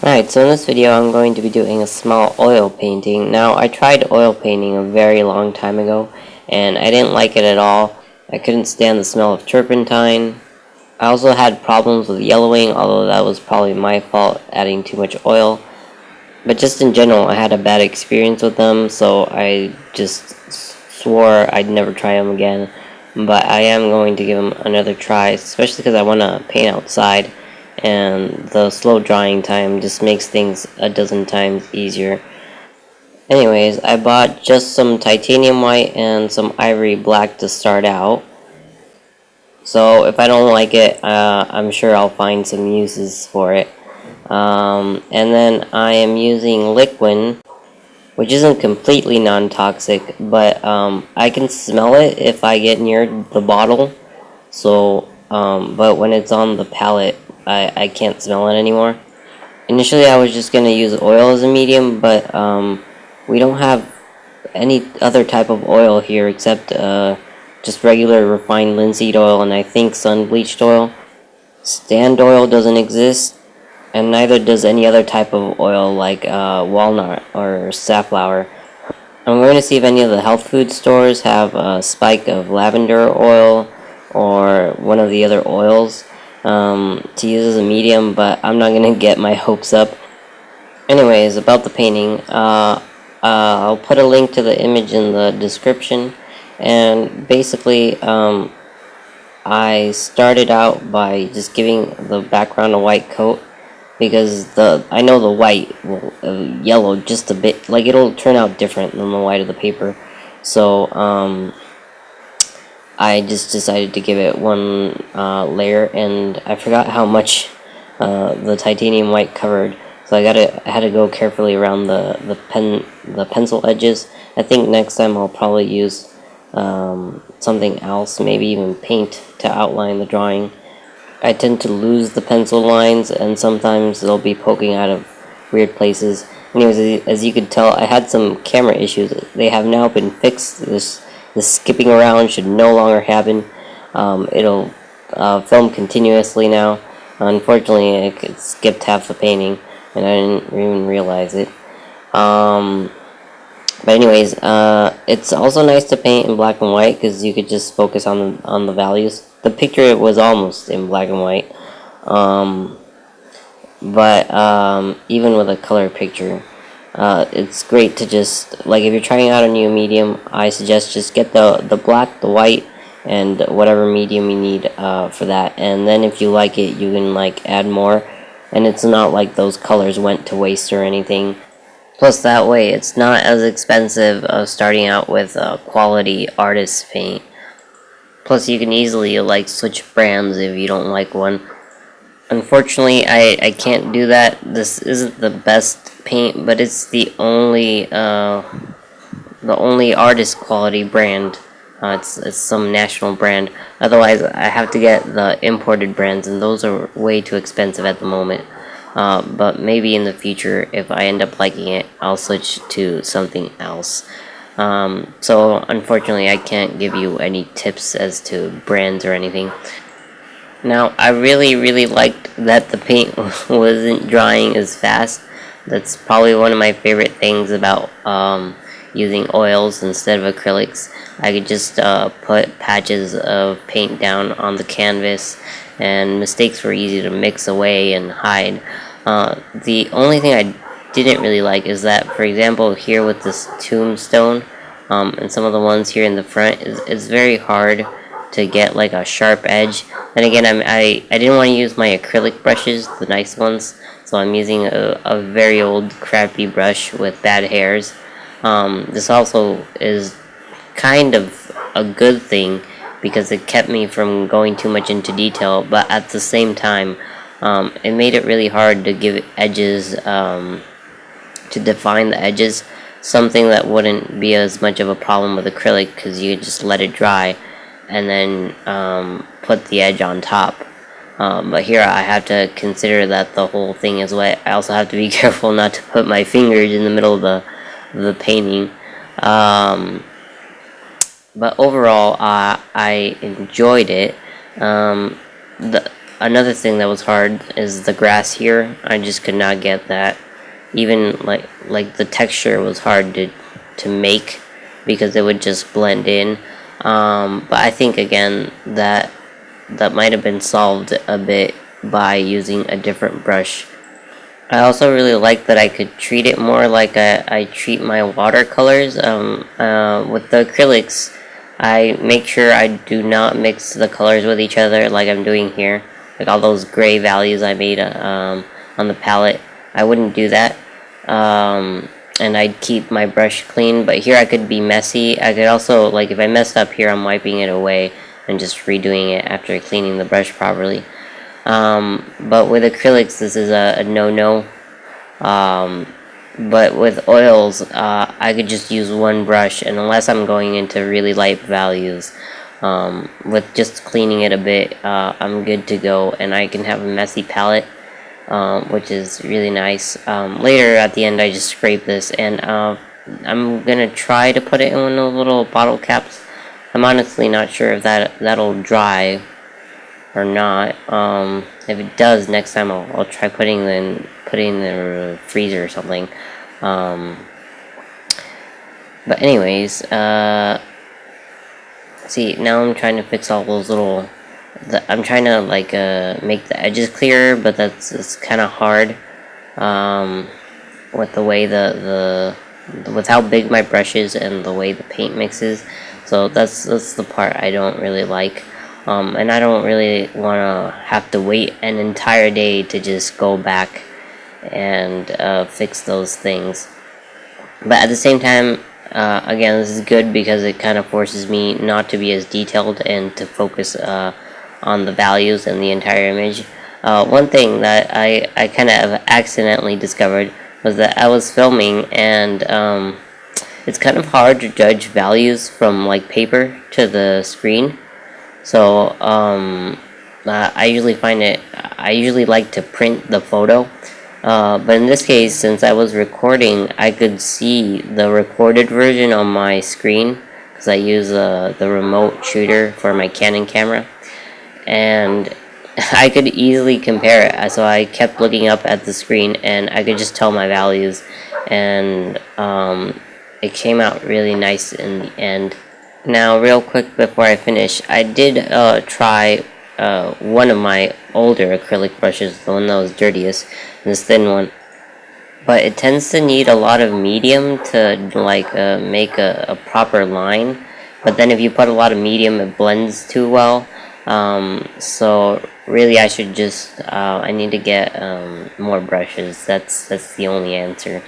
Alright, so in this video I'm going to be doing a small oil painting. Now, I tried oil painting a very long time ago, and I didn't like it at all. I couldn't stand the smell of turpentine. I also had problems with yellowing, although that was probably my fault, adding too much oil. But just in general, I had a bad experience with them, so I just swore I'd never try them again. But I am going to give them another try, especially because I want to paint outside, and the slow drying time just makes things a dozen times easier. Anyways, I bought just some titanium white and some ivory black to start out. So if I don't like it, I'm sure I'll find some uses for it. And then I am using Liquin, which isn't completely non-toxic, but I can smell it if I get near the bottle. So, but when it's on the palette, I can't smell it anymore. Initially, I was just gonna use oil as a medium, but we don't have any other type of oil here except just regular refined linseed oil, and I think sun bleached oil. Stand oil doesn't exist, and neither does any other type of oil like walnut or safflower. I'm going to see if any of the health food stores have a spike of lavender oil or one of the other oils to use as a medium, but I'm not going to get my hopes up. Anyways, about the painting, I'll put a link to the image in the description, and basically I started out by just giving the background a white coat, because I know the white will yellow just a bit, like it'll turn out different than the white of the paper. So I just decided to give it one layer, and I forgot how much the titanium white covered, so I had to go carefully around the pencil edges. I think next time I'll probably use something else, maybe even paint to outline the drawing. I tend to lose the pencil lines, and sometimes they'll be poking out of weird places. Anyways, as you could tell, I had some camera issues. They have now been fixed. This skipping around should no longer happen. It'll film continuously now. Unfortunately, I skipped half the painting, and I didn't even realize it. But anyways, it's also nice to paint in black and white because you could just focus on the values. The picture was almost in black and white, but even with a color picture, it's great to just, like, if you're trying out a new medium, I suggest just get the black, the white, and whatever medium you need for that. And then if you like it, you can like add more, and it's not like those colors went to waste or anything. Plus, that way, it's not as expensive starting out with quality artist paint. Plus, you can easily like switch brands if you don't like one. Unfortunately, I can't do that. This isn't the best paint, but it's the only artist quality brand. It's some national brand. Otherwise, I have to get the imported brands, and those are way too expensive at the moment. But maybe in the future, if I end up liking it, I'll switch to something else. So unfortunately, I can't give you any tips as to brands or anything. Now, I really liked that the paint wasn't drying as fast. That's probably one of my favorite things about using oils instead of acrylics. I could just put patches of paint down on the canvas, and mistakes were easy to mix away and hide. The only thing I didn't really like is that, for example, here with this tombstone, and some of the ones here in the front, it's very hard to get like a sharp edge. And again, I didn't want to use my acrylic brushes, the nice ones, so I'm using a very old crappy brush with bad hairs. This also is kind of a good thing because it kept me from going too much into detail, but at the same time, it made it really hard to give edges, to define the edges, something that wouldn't be as much of a problem with acrylic because you just let it dry and then put the edge on top. But here I have to consider that the whole thing is wet. I also have to be careful not to put my fingers in the middle of the painting. But overall, I enjoyed it. another thing that was hard is the grass here. I just could not get that. Even like the texture was hard to make because it would just blend in. But I think again that might have been solved a bit by using a different brush. I also really like that I could treat it more like I treat my watercolors. With the acrylics, I make sure I do not mix the colors with each other like I'm doing here. Like all those gray values I made on the palette, I wouldn't do that. And I'd keep my brush clean, but here I could be messy. I could also, like if I messed up here, I'm wiping it away and just redoing it after cleaning the brush properly. But with acrylics, this is a no-no. But with oils, I could just use one brush, and unless I'm going into really light values, with just cleaning it a bit, I'm good to go, and I can have a messy palette, which is really nice. Later at the end, I just scrape this, and I'm gonna try to put it in one of the little bottle caps. I'm honestly not sure if that'll dry or not. If it does, next time I'll try putting in the freezer or something. But anyways, see, now I'm trying to fix all those little. I'm trying to like make the edges clearer, but it's kind of hard. With the way with how big my brush is and the way the paint mixes. So that's the part I don't really like. And I don't really want to have to wait an entire day to just go back and fix those things. But at the same time, again, this is good because it kind of forces me not to be as detailed and to focus on the values and the entire image. One thing that I kind of accidentally discovered was that I was filming, and it's kind of hard to judge values from like paper to the screen. So I usually like to print the photo, but in this case, since I was recording, I could see the recorded version on my screen because I use the remote shooter for my Canon camera, and I could easily compare it. So I kept looking up at the screen, and I could just tell my values, and it came out really nice in the end. Now, real quick before I finish, I did try one of my older acrylic brushes, the one that was dirtiest, this thin one. But it tends to need a lot of medium to like make a proper line. But then if you put a lot of medium, it blends too well. So really, I should just I need to get more brushes. That's the only answer.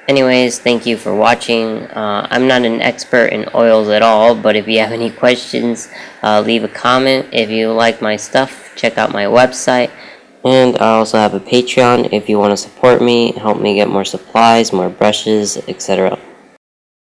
Anyways, thank you for watching. I'm not an expert in oils at all, but if you have any questions, leave a comment. If you like my stuff, check out my website. And I also have a Patreon if you want to support me, help me get more supplies, more brushes, etc.